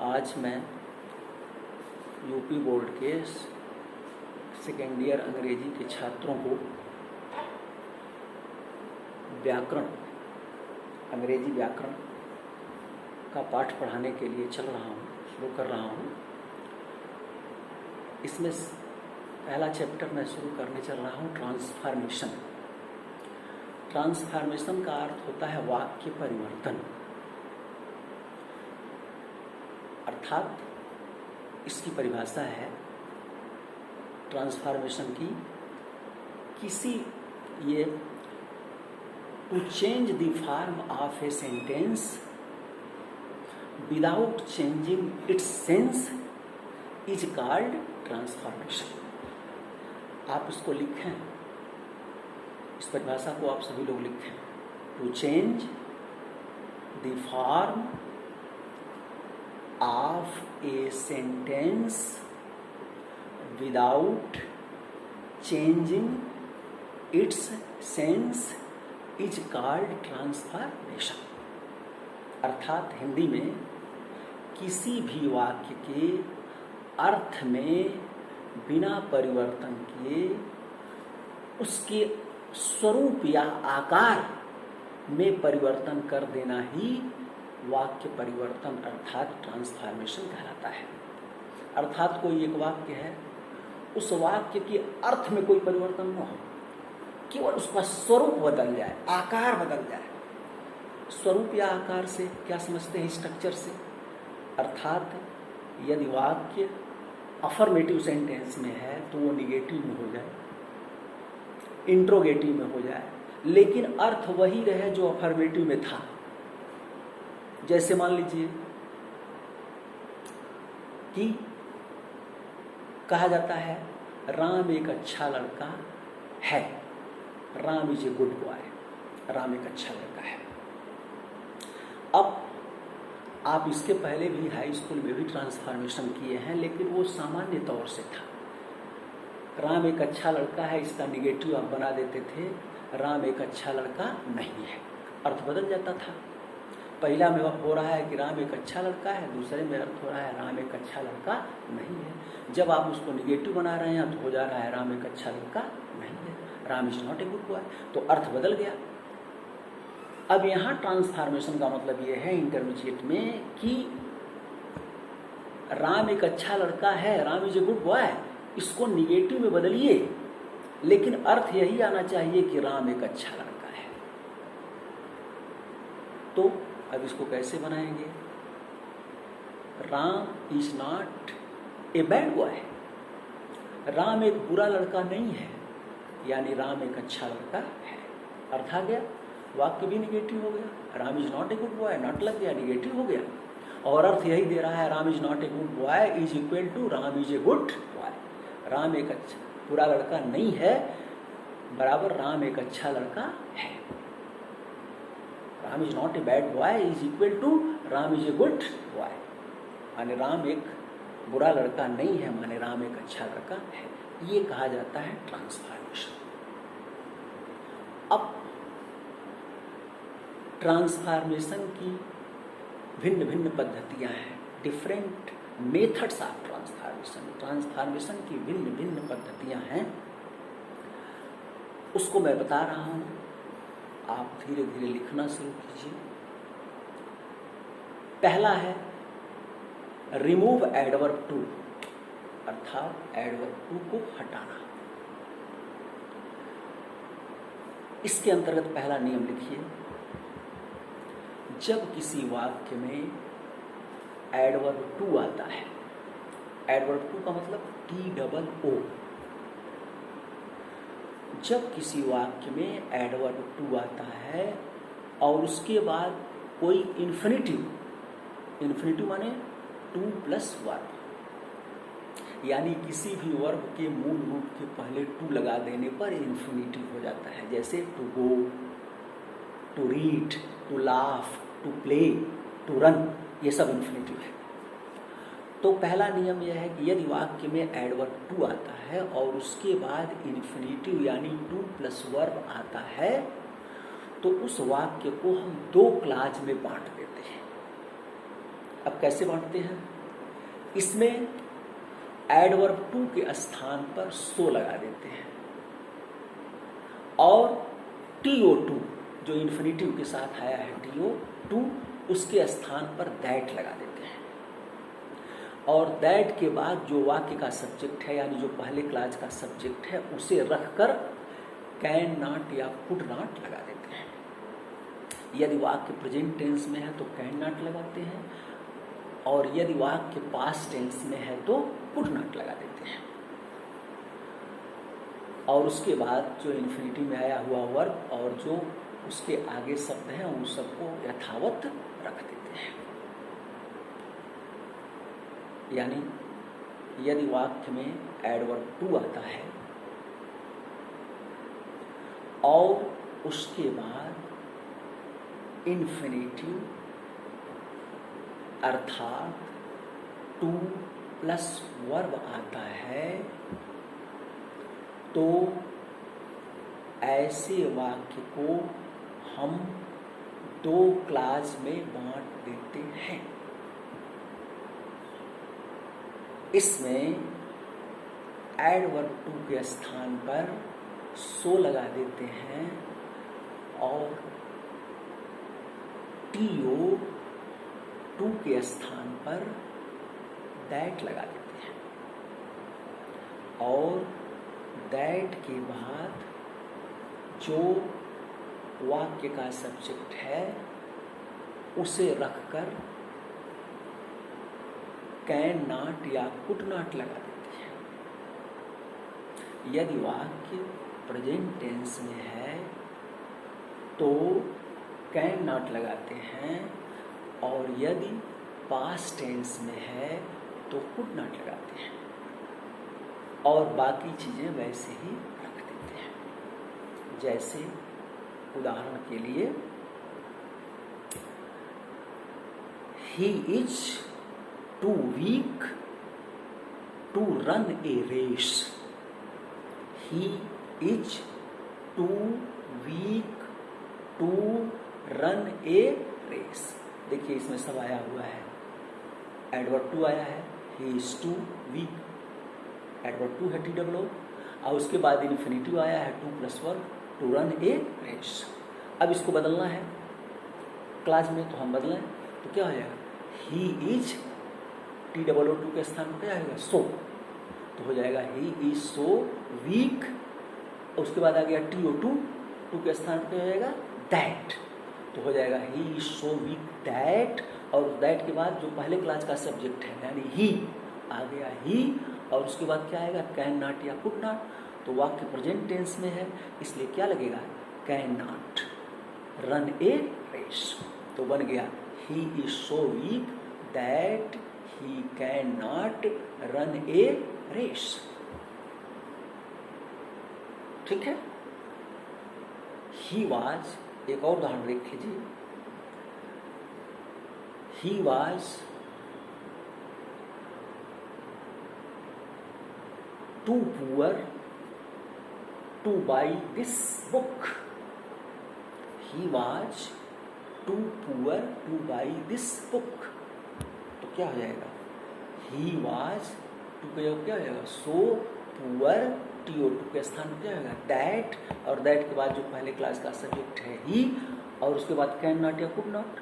आज मैं UP board के सेकेंड ईयर अंग्रेजी के छात्रों को व्याकरण, अंग्रेजी व्याकरण का पाठ पढ़ाने के लिए शुरू कर रहा हूँ। इसमें पहला चैप्टर मैं शुरू करने चल रहा हूँ ट्रांसफॉर्मेशन। ट्रांसफॉर्मेशन का अर्थ होता है वाक्य परिवर्तन, अर्थात इसकी परिभाषा है ट्रांसफॉर्मेशन की to change the form of a sentence without changing its sense is called transformation. आप इसको लिखें, इस परिभाषा को आप सभी लोग लिखें। To change the form of a sentence without changing its sense is called transformation. अर्थात हिंदी में किसी भी वाक्य के अर्थ में बिना परिवर्तन किए उसके स्वरूप या आकार में परिवर्तन कर देना ही वाक्य परिवर्तन अर्थात ट्रांसफॉर्मेशन कहलाता है। अर्थात कोई एक वाक्य है, उस वाक्य के अर्थ में कोई परिवर्तन न हो, केवल उसका स्वरूप बदल जाए, आकार बदल जाए। स्वरूप या आकार से क्या समझते हैं? स्ट्रक्चर से। अर्थात यदि वाक्य अफर्मेटिव सेंटेंस में है तो वो निगेटिव में हो जाए, इंट्रोगेटिव में हो जाए, लेकिन अर्थ वही रहे जो अफर्मेटिव में था। जैसे मान लीजिए कि कहा जाता है राम एक अच्छा लड़का है, Ram is a good boy, Ram एक अच्छा लड़का है। अब आप इसके पहले भी हाई स्कूल में भी ट्रांसफॉर्मेशन किए हैं, लेकिन वो सामान्य तौर से था। राम एक अच्छा लड़का है, इसका निगेटिव आप बना देते थे, राम एक अच्छा लड़का नहीं है, अर्थ बदल जाता था। पहला में हो रहा है कि राम एक अच्छा लड़का है, दूसरे में अर्थ हो रहा है राम एक अच्छा लड़का नहीं है। जब आप उसको निगेटिव बना रहे हैं तो हो जा रहा है राम एक अच्छा लड़का नहीं है, Ram is not a good boy, तो अर्थ बदल गया। अब यहाँ ट्रांसफॉर्मेशन का मतलब ये है इंटरमीडिएट में कि राम एक अच्छा लड़का है, Ram is a good boy, इसको निगेटिव में बदलिए, लेकिन अर्थ यही आना चाहिए कि राम एक अच्छा लड़का है। तो अब इसको कैसे बनाएंगे? Ram is not a bad boy, Ram एक बुरा लड़का नहीं है, यानी राम एक अच्छा लड़का है। अर्थ आ गया, वाक्य भी निगेटिव हो गया। Ram is not a good boy, not लग गया, निगेटिव हो गया, और अर्थ यही दे रहा है Ram is not a good boy is equal to Ram is a good boy. Ram एक अच्छा बुरा लड़का नहीं है बराबर राम एक अच्छा लड़का है। Ram is not a bad boy is equal to Ram is a good boy, माने राम एक बुरा लड़का नहीं है, माने राम एक अच्छा लड़का है। ये कहा जाता है ट्रांसफॉर्मेशन। अब ट्रांसफॉर्मेशन की भिन्न भिन्न पद्धतियां हैं, different methods of transformation. Transformation की भिन्न भिन्न पद्धतियां हैं, उसको मैं बता रहा हूं, आप धीरे धीरे लिखना शुरू कीजिए। पहला है रिमूव एडवर्ब टू, अर्थात एडवर्ब टू को हटाना। इसके अंतर्गत पहला नियम लिखिए, जब किसी वाक्य में एडवर्ब टू आता है, एडवर्ब टू का मतलब TOO, जब किसी वाक्य में एडवर्ब टू आता है और उसके बाद कोई इन्फिनिटिव, इन्फिनिटिव माने टू प्लस वर्ब, यानी किसी भी वर्ब के मूल रूप के पहले टू लगा देने पर इन्फिनिटिव हो जाता है। जैसे to go, to read, to laugh, to play, to run, ये सब इन्फिनिटिव है। तो पहला नियम यह है कि यदि वाक्य में एडवर्ब टू आता है और उसके बाद इन्फिनिटिव यानी टू प्लस वर्ब आता है, तो उस वाक्य को हम दो क्लास में बांट देते हैं। अब कैसे बांटते हैं? इसमें एडवर्ब टू के स्थान पर सो लगा देते हैं और TO2 जो इन्फिनिटिव के साथ आया है TO2 उसके स्थान पर दैट लगा देते हैं और दैट के बाद जो वाक्य का सब्जेक्ट है यानी जो पहले क्लास का सब्जेक्ट है उसे रखकर कैन नॉट या कुड नॉट लगा देते हैं। यदि वाक्य प्रेजेंट टेंस में है तो कैन नॉट लगाते हैं और यदि वाक्य पास्ट टेंस में है तो कुड नॉट लगा देते हैं और उसके बाद जो इन्फिनिटिव में आया हुआ वर्ब और जो उसके आगे शब्द हैं उन सबको यथावत रख देते हैं। यानी यदि वाक्य में एडवर्ब टू आता है और उसके बाद इन्फिनिटिव अर्थात टू प्लस वर्ब आता है तो ऐसे वाक्य को हम दो क्लास में बांट देते हैं। इसमें एडवर्ब टू के स्थान पर सो लगा देते हैं और TO2 के स्थान पर दैट लगा देते हैं और दैट के बाद जो वाक्य का सब्जेक्ट है उसे रखकर कैन नॉट या कुड नॉट लगा देते हैं। यदि वाक्य प्रेजेंट टेंस में है तो कैन नॉट लगाते हैं और यदि पास्ट टेंस में है तो कुड नॉट लगाते हैं और बाकी चीजें वैसे ही रख देते हैं। जैसे उदाहरण के लिए he is too weak to run a race. He is too weak to run a race. देखिए इसमें सब आया हुआ है, एडवर्ब टू आया है, he is too weak, adverb too है TWO और उसके बाद इन्फिनिटिव आया है to plus verb to run a race. अब इसको बदलना है क्लास में तो हम बदलें तो क्या हो जाएगा, ही इज TWO2 के स्थान पर क्या आएगा, सो, तो हो जाएगा ही इज सो वीक। उसके बाद आ गया TO2 के स्थान पर हो जाएगा दैट, तो हो जाएगा ही इज सो वीक दैट और दैट के बाद जो पहले क्लास का सब्जेक्ट है यानी ही आ गया ही और उसके बाद क्या आएगा, कैन नॉट या कुड नॉट। तो वाक्य प्रेजेंट टेंस में है इसलिए क्या लगेगा, can not run a race. तो बन गया he is so weak that he can not run a race. ठीक है। ही वाज, एक और उदाहरण देख लीजिए, he was too poor to buy this book. He was too poor to buy this book, तो क्या हो जाएगा, ही वाज टू का क्या हो जाएगा, सो पुअर, TO2 के स्थान पर क्या होगा दैट और दैट के बाद जो पहले क्लास का सब्जेक्ट है ही और उसके बाद कैन नॉट या कुड नॉट।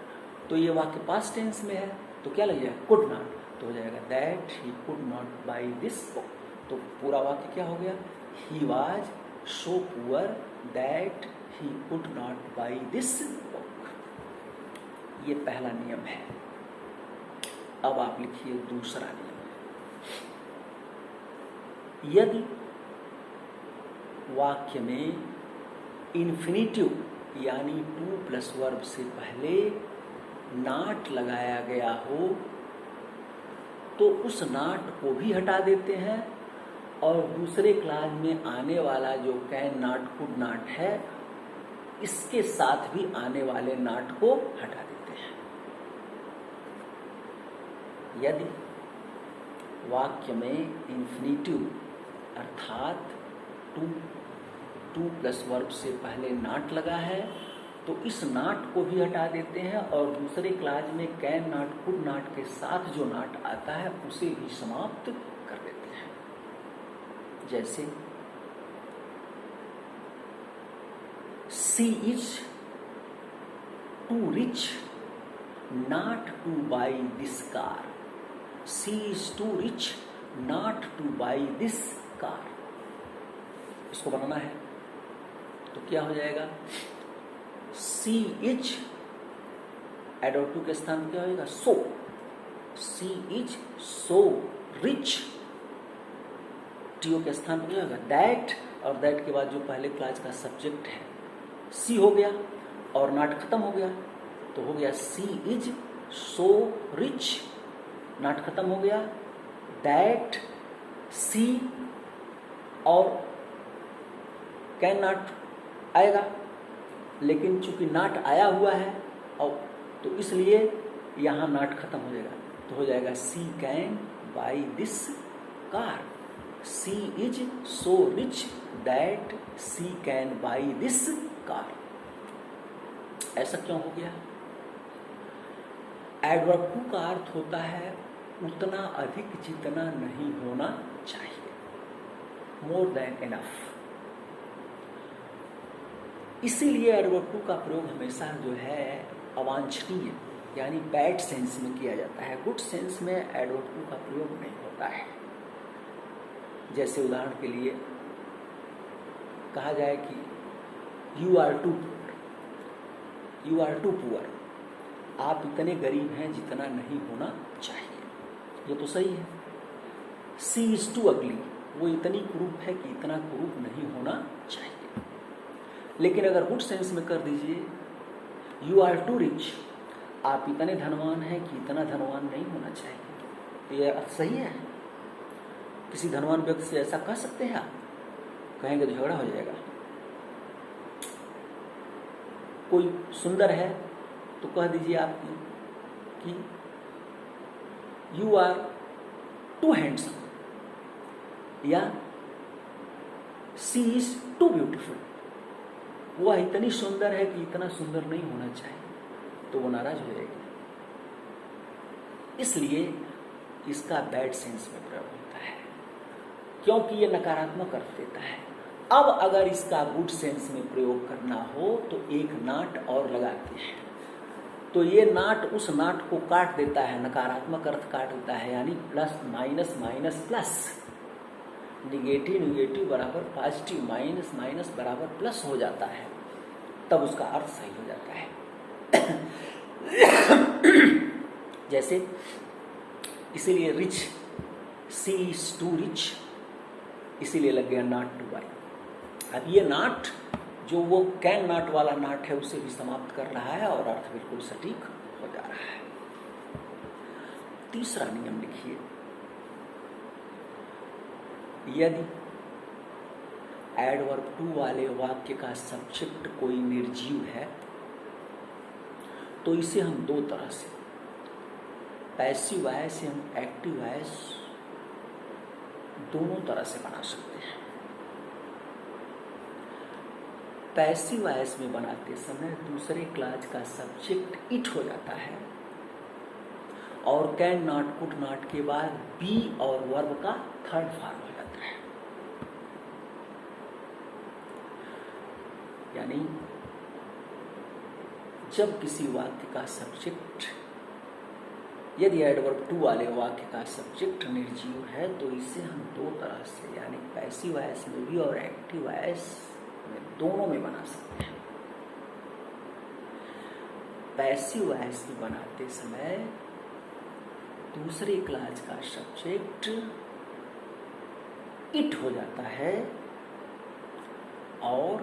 तो ये वाक्य पास्ट टेंस में है तो क्या लग जाएगा, कुड नॉट, तो हो जाएगा that he could not by this book. तो पूरा वाक्य क्या हो गया, he was so poor that he could not by this book. ये पहला नियम है। अब आप लिखिए दूसरा नियम। यदि वाक्य में इन्फिनिटिव यानी टू प्लस वर्ब से पहले नॉट लगाया गया हो तो उस नॉट को भी हटा देते हैं और दूसरे क्लास में आने वाला जो कैन नॉट कुड नॉट है इसके साथ भी आने वाले नॉट को हटा देते हैं। यदि वाक्य में इन्फिनिटिव अर्थात टू प्लस वर्ब से पहले नॉट लगा है तो इस नाट को भी हटा देते हैं और दूसरे क्लास में कैन नाट कुड नाट के साथ जो नाट आता है उसे भी समाप्त कर देते हैं। जैसे she is too rich not to buy this car. She is too rich not to buy this car. इसको बनाना है तो क्या हो जाएगा, सी इज एड और टू के स्थान पर क्या होगा, so. She is so rich, T O के स्थान पर क्या होगा, दैट, और दैट के बाद जो पहले क्लास का सब्जेक्ट है सी हो गया और नाट खत्म हो गया, तो हो गया सी इज सो रिच, नाट खत्म हो गया, दैट सी और कैन नाट आएगा, लेकिन चूंकि नाट आया हुआ है और तो इसलिए यहां नाट खत्म हो जाएगा, तो हो जाएगा she can buy this car. She is so rich that she can buy this car. ऐसा क्यों हो गया? एडवर्ब टू का अर्थ होता है उतना अधिक जितना नहीं होना चाहिए, मोर देन इनफ। इसीलिए एडवर्ब टू का प्रयोग हमेशा जो है अवांछनीय यानी बैड सेंस में किया जाता है, गुड सेंस में एडवर्ब टू का प्रयोग नहीं होता है। जैसे उदाहरण के लिए कहा जाए कि यू आर टू पुअर, आप इतने गरीब हैं जितना नहीं होना चाहिए, ये तो सही है। सी इज टू अगली, वो इतनी कुरूप है कि इतना कुरूप नहीं होना चाहिए। लेकिन अगर गुड सेंस में कर दीजिए यू आर टू रिच, आप इतने धनवान हैं कि इतना धनवान नहीं होना चाहिए, तो ये अर्थ सही है। किसी धनवान व्यक्ति से ऐसा कह सकते हैं आप? कहेंगे तो झगड़ा हो जाएगा। कोई सुंदर है तो कह दीजिए आप कि यू आर टू हैंडसम, या सी इज टू ब्यूटीफुल, वह इतनी सुंदर है कि इतना सुंदर नहीं होना चाहिए, तो वो नाराज हो जाएगी। इसलिए इसका बैड सेंस में प्रयोग होता है, क्योंकि ये नकारात्मक अर्थ देता है। अब अगर इसका गुड सेंस में प्रयोग करना हो तो एक नाट और लगाते हैं, तो ये नाट उस नाट को काट देता है, नकारात्मक अर्थ काट देता है, यानी plus minus minus plus, negative negative बराबर पॉजिटिव, माइनस माइनस बराबर प्लस हो जाता है, तब उसका अर्थ सही हो जाता है। जैसे इसीलिए rich, she is too rich, इसीलिए लग गया नॉट टू बाई। अब ये नाट जो वो कैन नाट वाला नाट है उसे भी समाप्त कर रहा है और अर्थ बिल्कुल सटीक हो जा रहा है। तीसरा नियम लिखिए, यदि एडवर्ब टू वाले वाक्य का सब्जेक्ट कोई निर्जीव है तो इसे हम दो तरह से, पैसिव वॉइस से हम एक्टिव वॉइस, दोनों तरह से बना सकते हैं। पैसिव वॉइस में बनाते समय दूसरे क्लास का सब्जेक्ट इट हो जाता है और कैन नॉट कुड नॉट के बाद बी और वर्ब का थर्ड फॉर्म हो जाता है। यानी जब किसी वाक्य का सब्जेक्ट, यदि एडवर्ब टू वाले वाक्य का सब्जेक्ट निर्जीव है तो इसे हम दो तरह से, यानी पैसिव वॉइस में भी और एक्टिव वॉइस में, दोनों में बना सकते हैं। पैसिव वॉइस में बनाते समय दूसरे क्लास का सब्जेक्ट इट हो जाता है और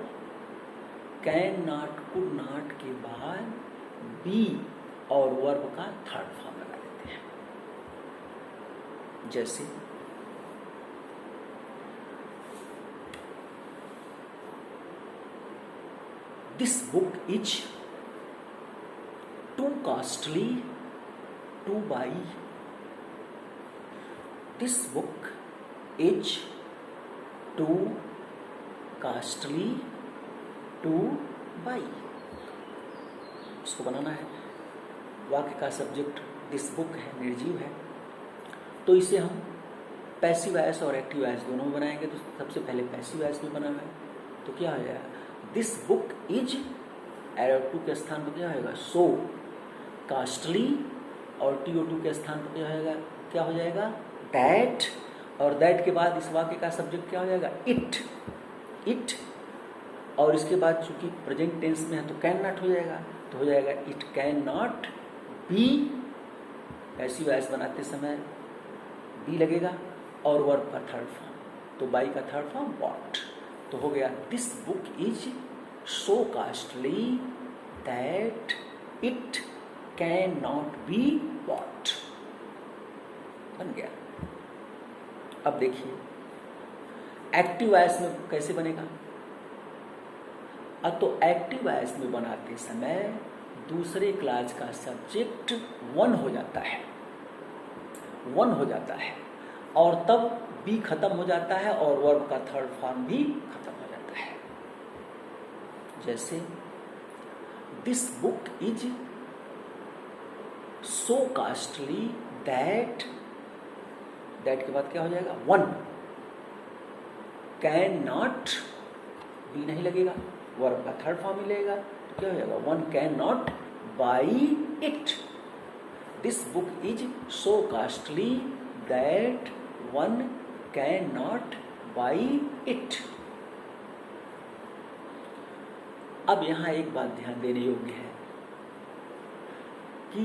कैन नॉट कुड नॉट के बाद बी और वर्ब का थर्ड फॉर्म लगा देते हैं। जैसे this book is too costly to buy. This book is too costly two by. उसको बनाना है। वाक्य का सब्जेक्ट दिस बुक है, निर्जीव है, तो इसे हम पैसिव वॉइस और एक्टिव वॉइस दोनों में बनाएंगे। तो सबसे पहले पैसिव वॉइस में बना हुआ है, तो क्या हो जाएगा, this book is, arrow too के स्थान पर क्या होगा, सो कास्टली, और TO2 के स्थान पर क्या हो जाएगा, दैट, और दैट के बाद इस वाक्य का सब्जेक्ट क्या हो जाएगा, इट, और इसके बाद चूंकि प्रेजेंट टेंस में है तो कैन नॉट हो जाएगा, तो हो जाएगा it can not B, passive voice बनाते समय बी लगेगा, और वर्ब का थर्ड फॉर्म, तो बाई का थर्ड फॉर्म वॉट, तो हो गया this book is so costly that it can not be bought, बन गया। अब देखिए एक्टिव वॉइस में कैसे बनेगा। अब तो एक्टिव वॉइस में बनाते समय दूसरे क्लास का सब्जेक्ट वन हो जाता है, और तब बी खत्म हो जाता है और वर्ब का थर्ड फॉर्म भी खत्म हो जाता है। जैसे this book is so costly that के बाद क्या हो जाएगा, वन कैन नॉट, बी नहीं लगेगा, वर्ब का थर्ड फॉर्म ही लगेगा, तो क्या हो जाएगा, one can not by it, this book is so costly that one can not by it. अब यहां एक बात ध्यान देने योग्य है कि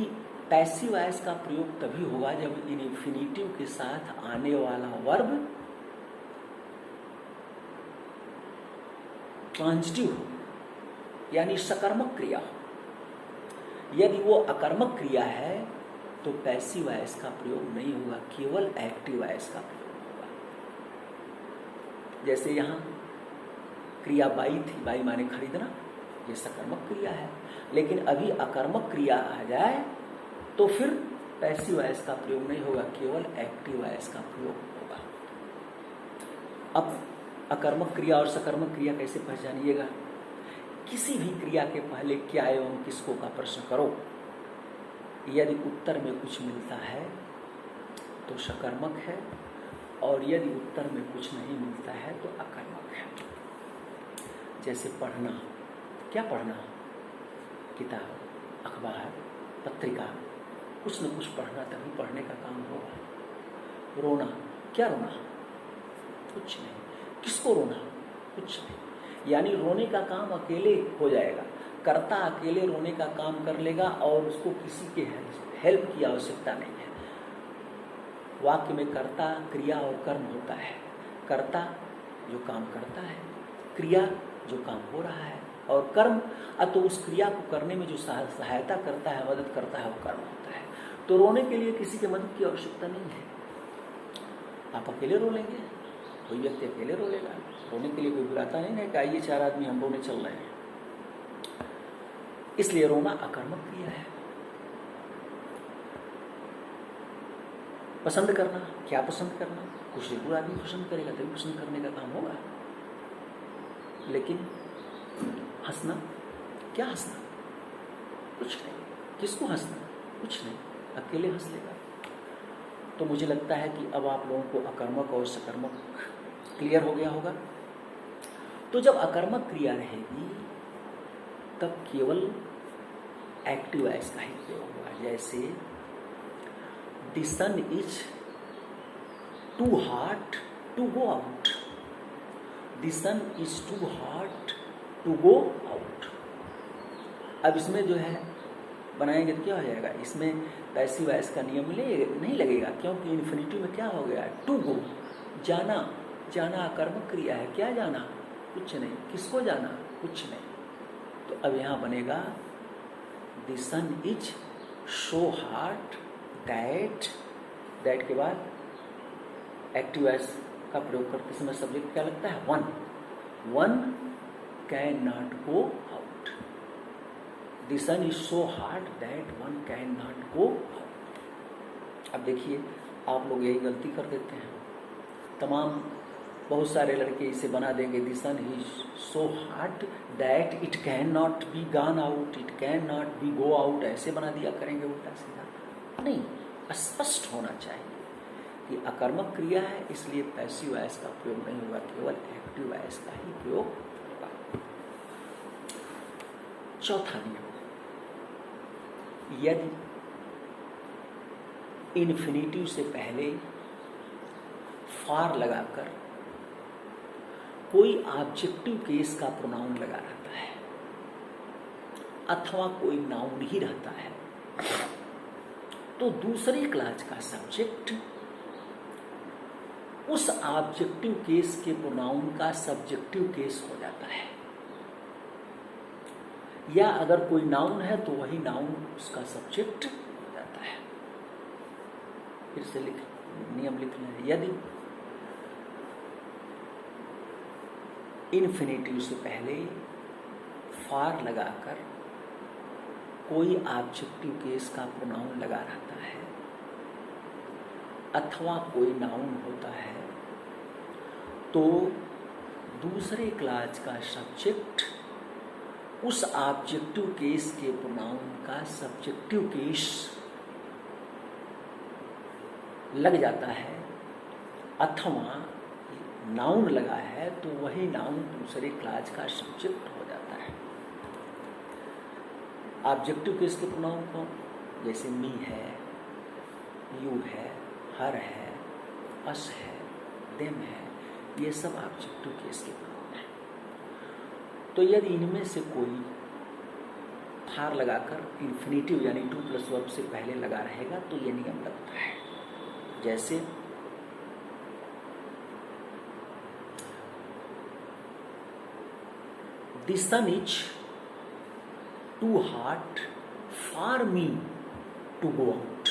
पैसिव वॉइस का प्रयोग तभी होगा जब इन्फिनिटिव के साथ आने वाला वर्ब ट्रांजिटिव हो, यानी सकर्मक क्रिया हो। यदि वो अकर्मक क्रिया है तो पैसिव वॉइस का प्रयोग नहीं होगा, केवल एक्टिव वॉइस का प्रयोग होगा। जैसे यहाँ क्रिया बाई थी, बाई माने खरीदना, ये सकर्मक क्रिया है, लेकिन अभी अकर्मक क्रिया आ जाए तो फिर पैसिव वॉइस का प्रयोग नहीं होगा, केवल एक्टिव वॉइस का प्रयोग होगा। अब अकर्मक क्रिया और सकर्मक क्रिया कैसे पहचानिएगा। किसी भी क्रिया के पहले क्या एवं किसको का प्रश्न करो, यदि उत्तर में कुछ मिलता है तो सकर्मक है, और यदि उत्तर में कुछ नहीं मिलता है तो अकर्मक है। जैसे पढ़ना, क्या पढ़ना, किताब, अखबार, पत्रिका, कुछ न कुछ पढ़ना, तभी पढ़ने का काम होगा। रोना, क्या रोना, कुछ नहीं, किसको रोना, कुछ नहीं, यानी रोने का काम अकेले हो जाएगा, कर्ता अकेले रोने का काम कर लेगा और उसको किसी के हेल्प की आवश्यकता नहीं है। वाक्य में कर्ता, क्रिया और कर्म होता है। कर्ता जो काम करता है, क्रिया जो काम हो रहा है, और कर्म तो उस क्रिया को करने में जो सहायता करता है, मदद करता है, वो कर्म होता है। तो रोने के लिए किसी के मदद की आवश्यकता नहीं है। आप अकेले रो लेंगे, कोई व्यक्ति अकेले रो लेगा, रोने के लिए कोई बुलाता नहीं है कि आइए 4 आदमी हम रोने चल रहे हैं। इसलिए रोना अकर्मक क्रिया है। पसंद करना, क्या पसंद करना, कुछ जरूर आदमी पसंद करेगा तभी पसंद करने का काम होगा। लेकिन हंसना, क्या हंसना, कुछ नहीं, किसको हंसना, कुछ नहीं, अकेले हंस लेगा। तो मुझे लगता है कि अब आप लोगों को अकर्मक और सकर्मक क्लियर हो गया होगा। तो जब अकर्मक क्रिया रहेगी तब केवल एक्टिव वॉइस का ही प्रयोग होगा। जैसे the sun is too hot to go out, the sun is too hot to go out. अब इसमें जो है बनाएंगे तो क्या हो जाएगा, इसमें पैसिव वॉइस का नियम नहीं लगेगा, क्योंकि इन्फिनिटिव में क्या हो गया, टू गो, जाना, जाना अकर्मक क्रिया है, क्या जाना, कुछ नहीं, किसको जाना, कुछ नहीं। तो अब यहाँ बनेगा the sun is so hot that, that के बाद एक्टिव वॉइस का प्रयोग करते समय सब्जेक्ट क्या लगता है, one, one can not go out, the sun is so hot that one can not go out. अब देखिए आप लोग यही गलती कर देते हैं, तमाम बहुत सारे लड़के इसे बना देंगे, the sun is so hot that it can not be gone out, it can not be go out, ऐसे बना दिया करेंगे उल्टा सीधा। नहीं, स्पष्ट होना चाहिए कि अकर्मक क्रिया है, इसलिए पैसिव वॉइस का प्रयोग नहीं होगा, केवल एक्टिव वॉइस का ही प्रयोग होगा। चौथा नियम, यदि इन्फिनिटिव से पहले फॉर लगाकर कोई ऑब्जेक्टिव केस का प्रोनाउन लगा रहता है अथवा कोई नाउन ही रहता है, तो दूसरे क्लास का सब्जेक्ट उस ऑब्जेक्टिव केस के प्रोनाउन का सब्जेक्टिव केस हो जाता है, या अगर कोई नाउन है तो वही नाउन उसका सब्जेक्ट हो जाता है। फिर से नियम लिखना है, यदि इन्फिनिटिव से पहले फॉर लगाकर कोई ऑब्जेक्टिव केस का प्रोनाउन लगा रहता है अथवा कोई नाउन होता है, तो दूसरे क्लास का सब्जेक्ट उस ऑब्जेक्टिव केस के प्रोनाउन का सब्जेक्टिव केस लग जाता है, अथवा नाउन लगा है तो वही नाउन दूसरे क्लास का सब्जेक्ट हो जाता है। ऑब्जेक्टिव केस के प्रोनाउन कौन, जैसे मी है, यू है, हर है, अस है, देम है, ये सब ऑब्जेक्टिव केस के प्रोनाउन है। तो यदि इनमें से कोई फार लगाकर इन्फिनिटिव यानी टू प्लस वर्ब से पहले लगा रहेगा तो ये नियम लगता है। जैसे The sun is too hot for me to go out.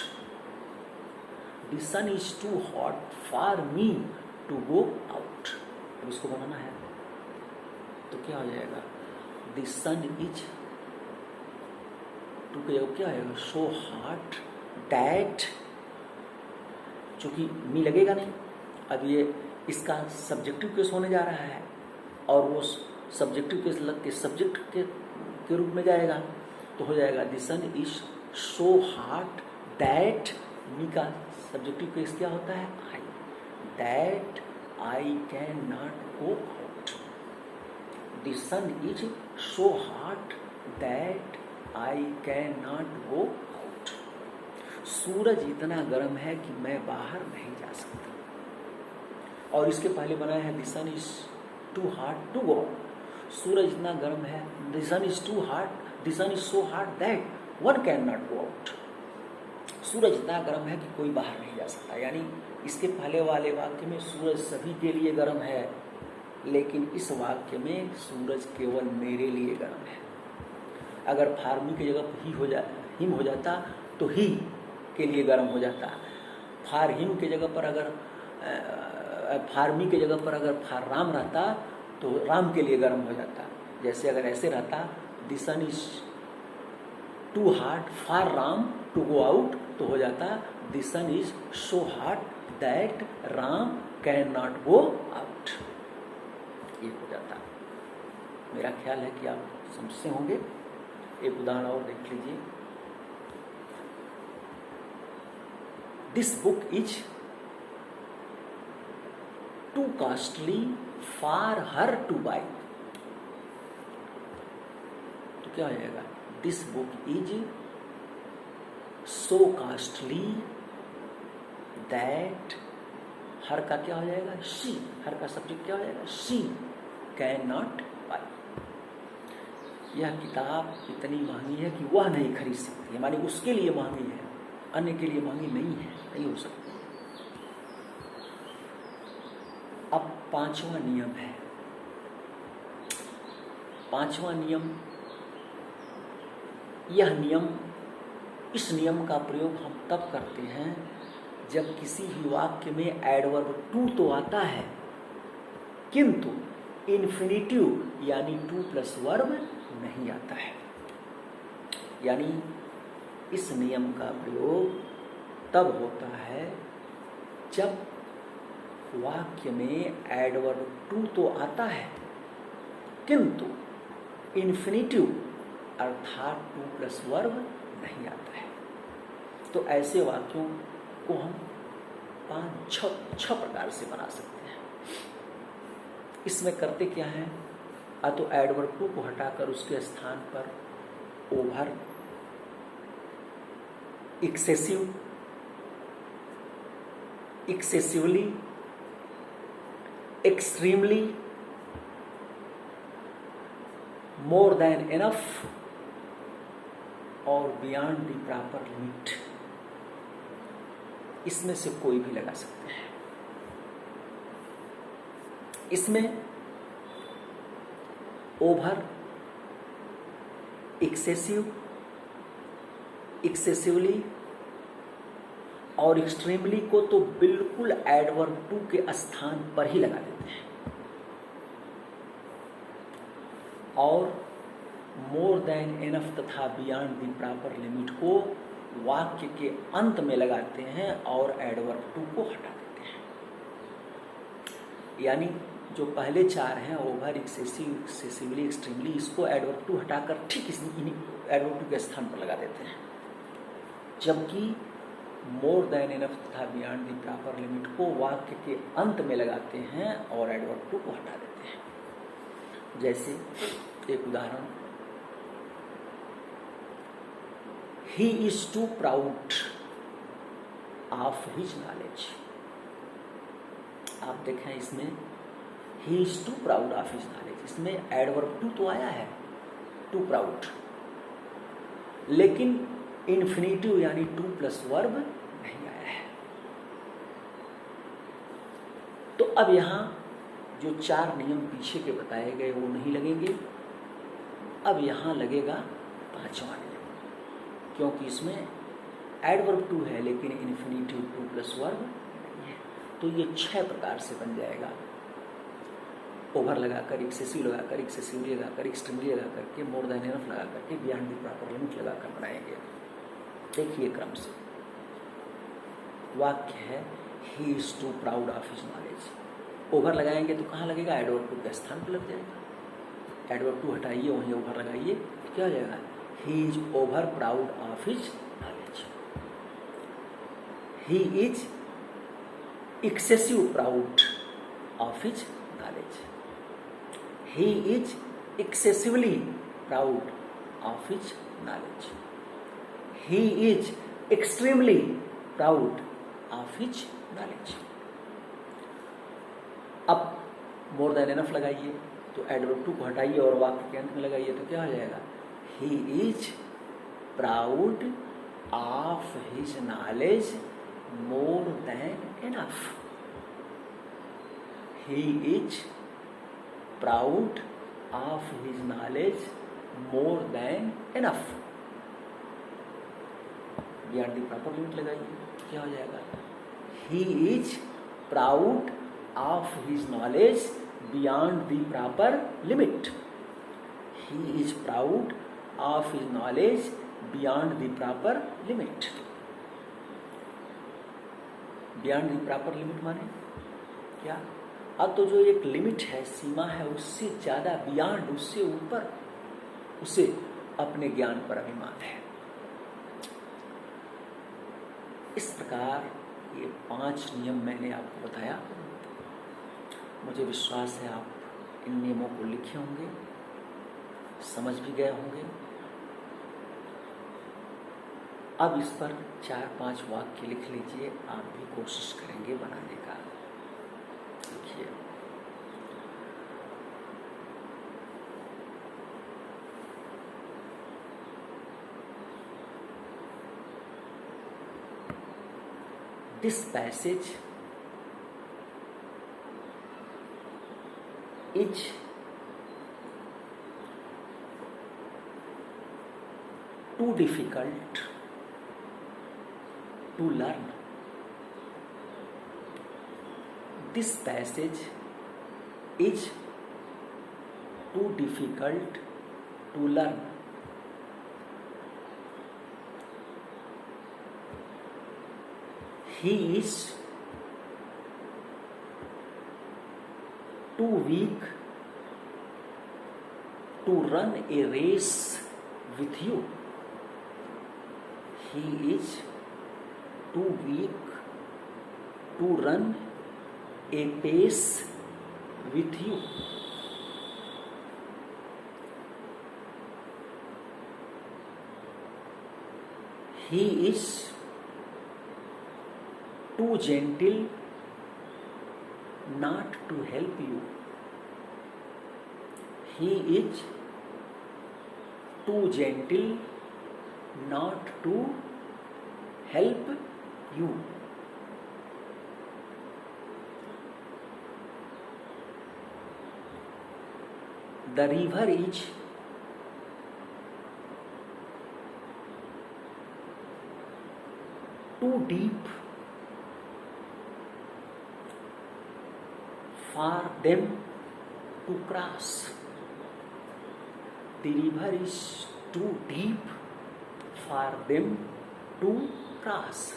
The sun is too hot for me to go out. अब इसको बनाना है तो क्या हो जाएगा, The sun is टू क्या आएगा, so hot that, चूंकि मी लगेगा नहीं, अब ये इसका सब्जेक्टिव केस होने जा रहा है और वो सब्जेक्टिव केस लग के सब्जेक्ट के रूप में जाएगा, तो हो जाएगा the sun is so hot that, me का सब्जेक्टिव केस क्या होता है, I, that I can not go out. The sun is so hot that I can not go out. सूरज इतना गर्म है कि मैं बाहर नहीं जा सकता। और इसके पहले बनाया है the sun is too hot to go out. सूरज इतना गर्म है, the sun is too hot, the sun is so hot that one can not go out. सूरज इतना गर्म है कि कोई बाहर नहीं जा सकता। यानी इसके पहले वाले वाक्य में सूरज सभी के लिए गर्म है, लेकिन इस वाक्य में सूरज केवल मेरे लिए गर्म है। अगर फार्मी की जगह हिम हो जाता तो ही के लिए गर्म हो जाता। फार हिम की जगह पर अगर फार्मी की जगह पर अगर फार राम रहता तो राम के लिए गर्म हो जाता। जैसे अगर ऐसे रहता, the sun is too hot for Ram to go out, तो हो जाता the sun is so hot that Ram can not go out. ये हो जाता। मेरा ख्याल है कि आप समझते होंगे। एक उदाहरण और देख लीजिए। This book is too costly for her to buy, तो क्या हो जाएगा, this book is so costly that, her का क्या हो जाएगा, शी, हर का सब्जेक्ट क्या हो जाएगा, शी कैन नॉट बाई। यह किताब इतनी महंगी है कि वह नहीं खरीद सकती, मानी उसके लिए महंगी है, अन्य के लिए महंगी नहीं है, नहीं हो सकती। अब पांचवा नियम है। पांचवा नियम, इस नियम का प्रयोग हम तब करते हैं जब किसी भी वाक्य में एडवर्ब टू तो आता है किंतु इन्फिनिटिव यानी टू प्लस वर्ब नहीं आता है। यानी इस नियम का प्रयोग तब होता है जब वाक्य में एडवर्ब टू तो आता है, किंतु इन्फिनिटिव अर्थात टू प्लस वर्ब नहीं आता है। तो ऐसे वाक्यों को हम 5-6 प्रकार से बना सकते हैं। इसमें करते क्या है, तो एडवर्ब टू को हटाकर उसके स्थान पर over, excessive, excessively, extremely, more than enough और बियॉन्ड द प्रॉपर लिमिट, इसमें से कोई भी लगा सकते हैं। इसमें ओवर, एक्सेसिव, एक्सेसिवली और एक्सट्रीमली को तो बिल्कुल एडवर्ब टू के स्थान पर ही लगा देते हैं, और मोर देन इनफ तथा बियॉन्ड द प्रॉपर लिमिट को वाक्य के अंत में लगाते हैं और एडवर्ब टू को हटा देते हैं। यानी जो पहले 4 हैं, ओवर, एक्सेसिव, एक्सेसिवली, एक्सट्रीमली, इसको एडवर्ब टू हटाकर ठीक एडवर्ब टू के स्थान पर लगा देते हैं, जबकि मोर देन इनफ तथा बियॉन्ड द प्रॉपर लिमिट को वाक्य के अंत में लगाते हैं और एडवर्ब टू को हटा देते हैं। जैसे एक उदाहरण, he is too proud of his knowledge. आप देखें इसमें he is too proud of his knowledge, इसमें एडवर्ब टू तो आया है, टू प्राउड, लेकिन इन्फिनिटिव यानी टू प्लस वर्ब नहीं आया है। तो अब यहां जो 4 नियम पीछे के बताए गए वो नहीं लगेंगे, अब यहां लगेगा 5वां नियम, क्योंकि इसमें एडवर्ब टू है लेकिन इन्फिनिटिव टू प्लस वर्ब नहीं है। तो ये 6 प्रकार से बन जाएगा, ओवर लगाकर, एक्सेसिव लगाकर, एक्सेसिवली लगाकर, एक्सट्रीमली लगाकर के, मोर देन इनफ लगा करके, बियॉन्ड द प्रॉपर लिमिट लगाकर बनाएंगे। देखिए क्रम से, वाक्य है he is too proud of his knowledge, over लगाएंगे तो कहाँ लगेगा, एडवर्ब टू के स्थान पर लग जाएगा। एडवर्ब टू हटाइए, वहीं ओवर लगाइए तो क्या हो जाएगा, he is over proud of his knowledge. He is excessive proud of his knowledge. He is excessively proud of his knowledge. He is extremely proud of his knowledge. अब more than enough लगाइए तो adverb to को हटाइए और वाक्य के अंत में लगाइए तो क्या हो जाएगा, He is proud of his knowledge more than enough. He is proud of his knowledge more than enough. Beyond the proper limit लगाइए, क्या हो जाएगा, he is proud of his knowledge beyond the proper limit. He is proud of his knowledge beyond the proper limit. Beyond the proper limit माने क्या, अब तो जो एक लिमिट है, सीमा है, उससे ज्यादा, बियॉन्ड, उससे ऊपर, उसे अपने ज्ञान पर अभिमान है। इस प्रकार ये 5 नियम मैंने आपको बताया। मुझे विश्वास है आप इन नियमों को लिखे होंगे, समझ भी गए होंगे। अब इस पर 4-5 वाक्य लिख लीजिए, आप भी कोशिश करेंगे बनाने का। लिखिए, this passage is too difficult to learn. This passage is too difficult to learn. He is too weak to run a race with you. He is too weak to run a pace with you. He is too gentle not to help you. He is too gentle not to help you. The river is too deep for them to cross. The river is too deep for them to cross.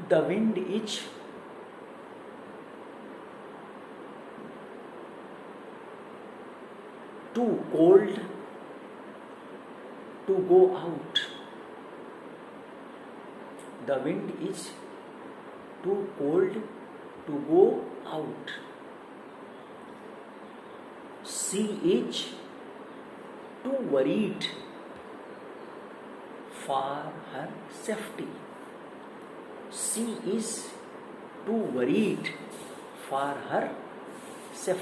The wind is too cold to go out. The wind is too cold to go out. She is too worried for her safety. She is too worried for her safety.